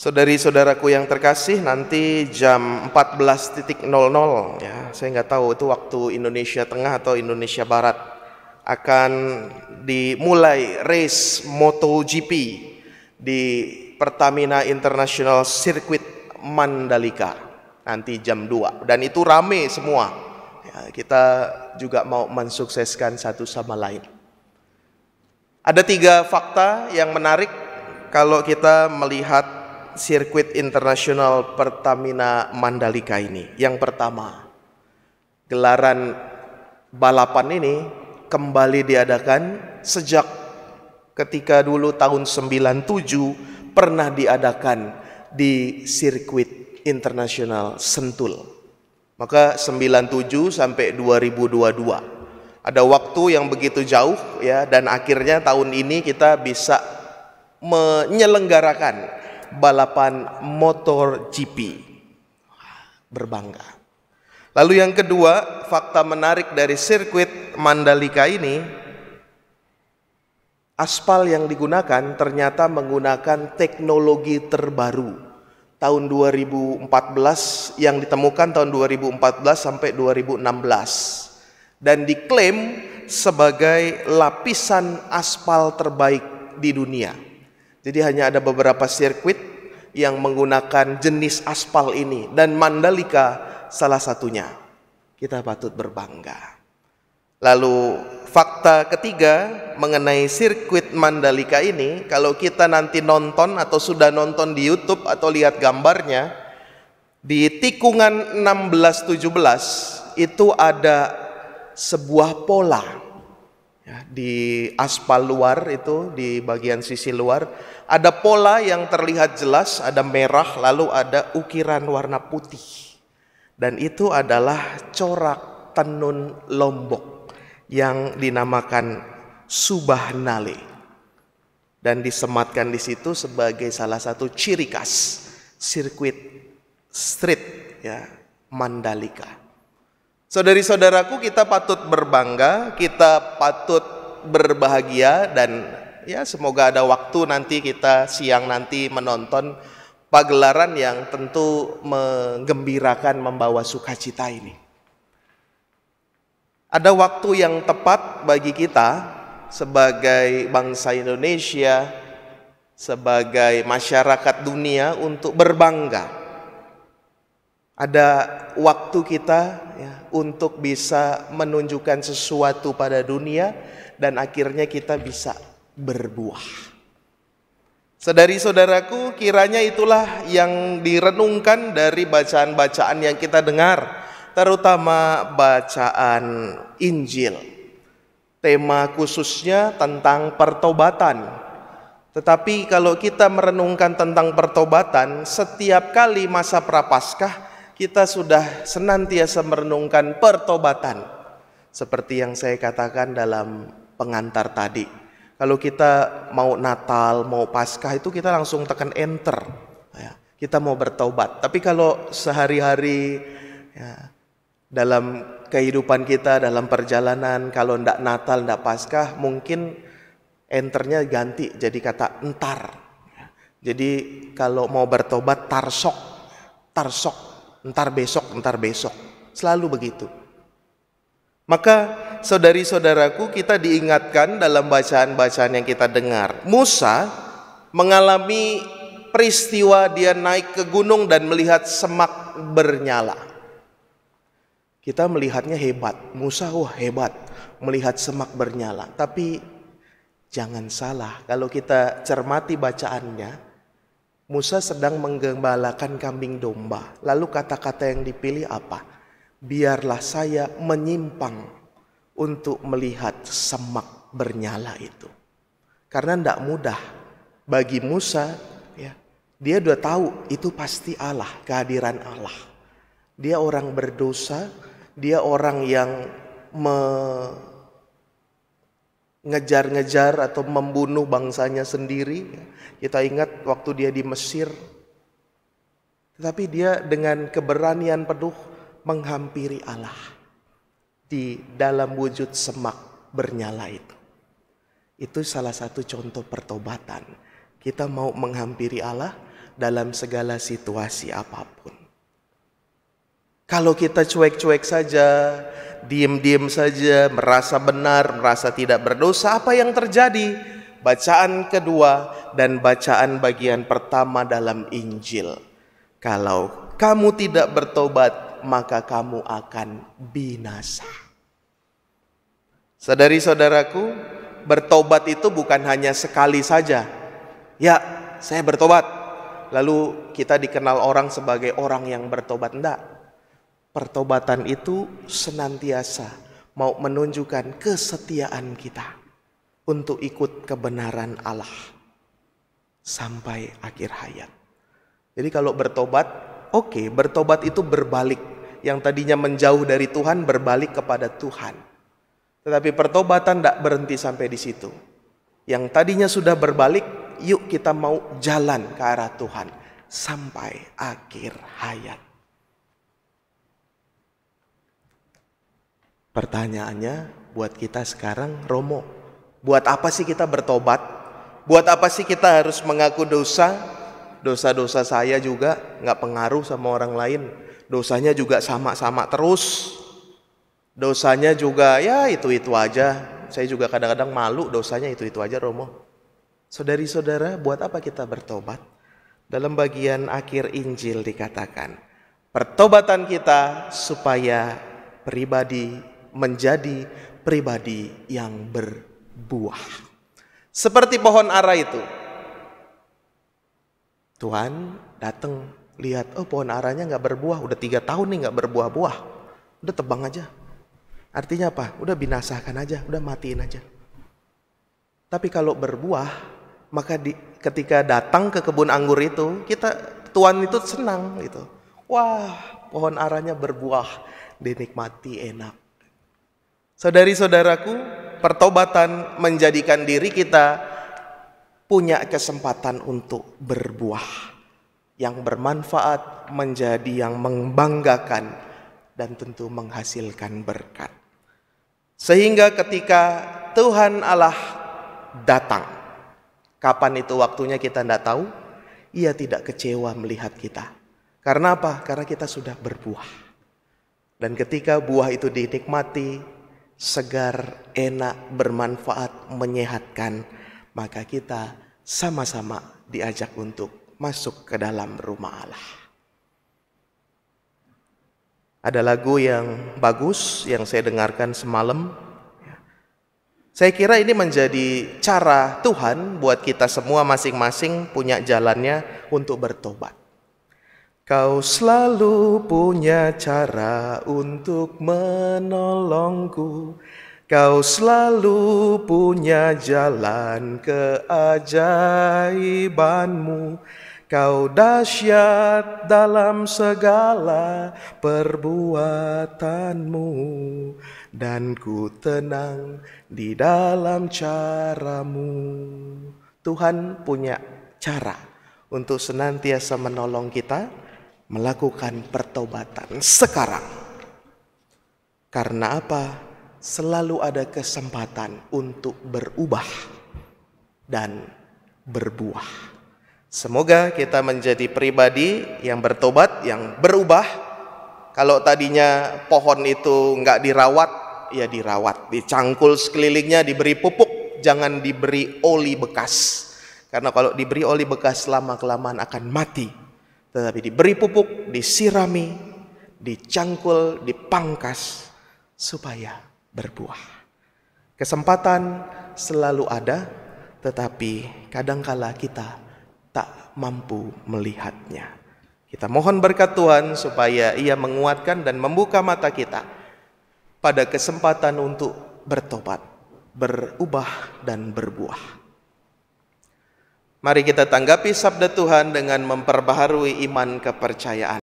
Saudari-saudaraku yang terkasih, nanti jam 14.00 ya, saya nggak tahu itu waktu Indonesia Tengah atau Indonesia Barat, akan dimulai race MotoGP di Pertamina International Circuit Mandalika nanti jam 2, dan itu rame semua ya, kita juga mau mensukseskan satu sama lain. Ada 3 fakta yang menarik kalau kita melihat sirkuit internasional Pertamina Mandalika ini. Yang pertama, gelaran balapan ini kembali diadakan sejak ketika dulu tahun 97 pernah diadakan di sirkuit internasional Sentul. Maka 97 sampai 2022. Ada waktu yang begitu jauh ya, dan akhirnya tahun ini kita bisa menyelenggarakan balapan MotoGP. Berbangga. Lalu yang kedua, fakta menarik dari sirkuit Mandalika ini, aspal yang digunakan ternyata menggunakan teknologi terbaru tahun 2014, yang ditemukan tahun 2014 sampai 2016 dan diklaim sebagai lapisan aspal terbaik di dunia. Jadi hanya ada beberapa sirkuit yang menggunakan jenis aspal ini, dan Mandalika salah satunya. Kita patut berbangga. Lalu fakta ketiga mengenai sirkuit Mandalika ini, kalau kita nanti nonton atau sudah nonton di YouTube atau lihat gambarnya, di tikungan 16-17 itu ada sebuah pola ya, di aspal luar itu, di bagian sisi luar ada pola yang terlihat jelas, ada merah, lalu ada ukiran warna putih, dan itu adalah corak tenun Lombok yang dinamakan Subhanale, dan disematkan di situ sebagai salah satu ciri khas sirkuit street ya, Mandalika. Saudari-saudaraku, kita patut berbangga, kita patut berbahagia, dan ya semoga ada waktu nanti kita siang nanti menonton pagelaran yang tentu menggembirakan, membawa sukacita ini. Ada waktu yang tepat bagi kita sebagai bangsa Indonesia, sebagai masyarakat dunia untuk berbangga. Ada waktu kita ya, untuk bisa menunjukkan sesuatu pada dunia, dan akhirnya kita bisa berbuah. Saudari-saudaraku, kiranya itulah yang direnungkan dari bacaan-bacaan yang kita dengar, terutama bacaan Injil. Tema khususnya tentang pertobatan. Tetapi kalau kita merenungkan tentang pertobatan, setiap kali masa Prapaskah kita sudah senantiasa merenungkan pertobatan. Seperti yang saya katakan dalam pengantar tadi. Kalau kita mau Natal, mau Paskah, itu kita langsung tekan enter. Ya, kita mau bertobat. Tapi kalau sehari-hari ya, dalam kehidupan kita, dalam perjalanan, kalau ndak Natal, ndak Paskah, mungkin enternya ganti jadi kata entar. Jadi kalau mau bertobat tarsok, entar besok, selalu begitu. Maka saudari-saudaraku, kita diingatkan dalam bacaan-bacaan yang kita dengar, Musa mengalami peristiwa dia naik ke gunung dan melihat semak bernyala. Kita melihatnya hebat, Musa hebat melihat semak bernyala. Tapi jangan salah, kalau kita cermati bacaannya, Musa sedang menggembalakan kambing domba. Lalu kata-kata yang dipilih apa? Biarlah saya menyimpang untuk melihat semak bernyala itu. Karena tidak mudah bagi Musa, ya, dia sudah tahu itu pasti Allah, kehadiran Allah. Dia orang berdosa, dia orang yang ngejar-ngejar atau membunuh bangsanya sendiri. Kita ingat waktu dia di Mesir, tetapi dia dengan keberanian penuh menghampiri Allah di dalam wujud semak bernyala itu. Itu salah satu contoh pertobatan. kita mau menghampiri Allah dalam segala situasi apapun. Kalau kita cuek-cuek saja, diem-diem saja, merasa benar, merasa tidak berdosa, apa yang terjadi? Bacaan kedua dan bacaan bagian pertama dalam Injil. Kalau kamu tidak bertobat, maka kamu akan binasa. Saudari-saudaraku, bertobat itu bukan hanya sekali saja. Ya, saya bertobat. Lalu kita dikenal orang sebagai orang yang bertobat. Enggak. Pertobatan itu senantiasa mau menunjukkan kesetiaan kita untuk ikut kebenaran Allah sampai akhir hayat. Jadi kalau bertobat, oke, bertobat itu berbalik. Yang tadinya menjauh dari Tuhan berbalik kepada Tuhan. Tetapi pertobatan tidak berhenti sampai di situ. Yang tadinya sudah berbalik, yuk kita mau jalan ke arah Tuhan sampai akhir hayat. Pertanyaannya buat kita sekarang, Romo, buat apa sih kita bertobat? Buat apa sih kita harus mengaku dosa? Dosa-dosa saya juga nggak pengaruh sama orang lain. Dosanya juga sama-sama terus. Dosanya juga ya itu-itu aja. Saya juga kadang-kadang malu dosanya itu-itu aja, Romo. Saudari-saudara, buat apa kita bertobat? Dalam bagian akhir Injil dikatakan, pertobatan kita supaya pribadi menjadi pribadi yang berbuah. Seperti pohon ara itu. Tuhan datang lihat, oh pohon aranya gak berbuah, udah 3 tahun nih gak berbuah-buah. Udah tebang aja. Artinya apa? Udah binasakan aja, udah matiin aja. Tapi kalau berbuah, maka ketika datang ke kebun anggur itu, Tuhan itu senang gitu. Wah, pohon aranya berbuah, dinikmati enak. Saudari-saudaraku, pertobatan menjadikan diri kita punya kesempatan untuk berbuah yang bermanfaat, menjadi yang membanggakan dan tentu menghasilkan berkat. Sehingga ketika Tuhan Allah datang, kapan itu waktunya kita tidak tahu, Ia tidak kecewa melihat kita. Karena apa? Karena kita sudah berbuah. Dan ketika buah itu dinikmati, segar, enak, bermanfaat, menyehatkan, maka kita sama-sama diajak untuk masuk ke dalam rumah Allah. Ada lagu yang bagus yang saya dengarkan semalam. Saya kira ini menjadi cara Tuhan buat kita semua masing-masing punya jalannya untuk bertobat. Kau selalu punya cara untuk menolongku. Kau selalu punya jalan keajaibanmu. Kau dahsyat dalam segala perbuatanmu. Dan ku tenang di dalam caramu. Tuhan punya cara untuk senantiasa menolong kita melakukan pertobatan sekarang. Karena apa? Selalu ada kesempatan untuk berubah dan berbuah. Semoga kita menjadi pribadi yang bertobat, yang berubah. Kalau tadinya pohon itu nggak dirawat, ya dirawat, dicangkul sekelilingnya, diberi pupuk, jangan diberi oli bekas. Karena kalau diberi oli bekas lama-kelamaan akan mati. Tetapi diberi pupuk, disirami, dicangkul, dipangkas supaya berbuah. Kesempatan selalu ada, tetapi kadangkala kita tak mampu melihatnya. Kita mohon berkat Tuhan supaya Ia menguatkan dan membuka mata kita pada kesempatan untuk bertobat, berubah dan berbuah. Mari kita tanggapi sabda Tuhan dengan memperbaharui iman kepercayaan.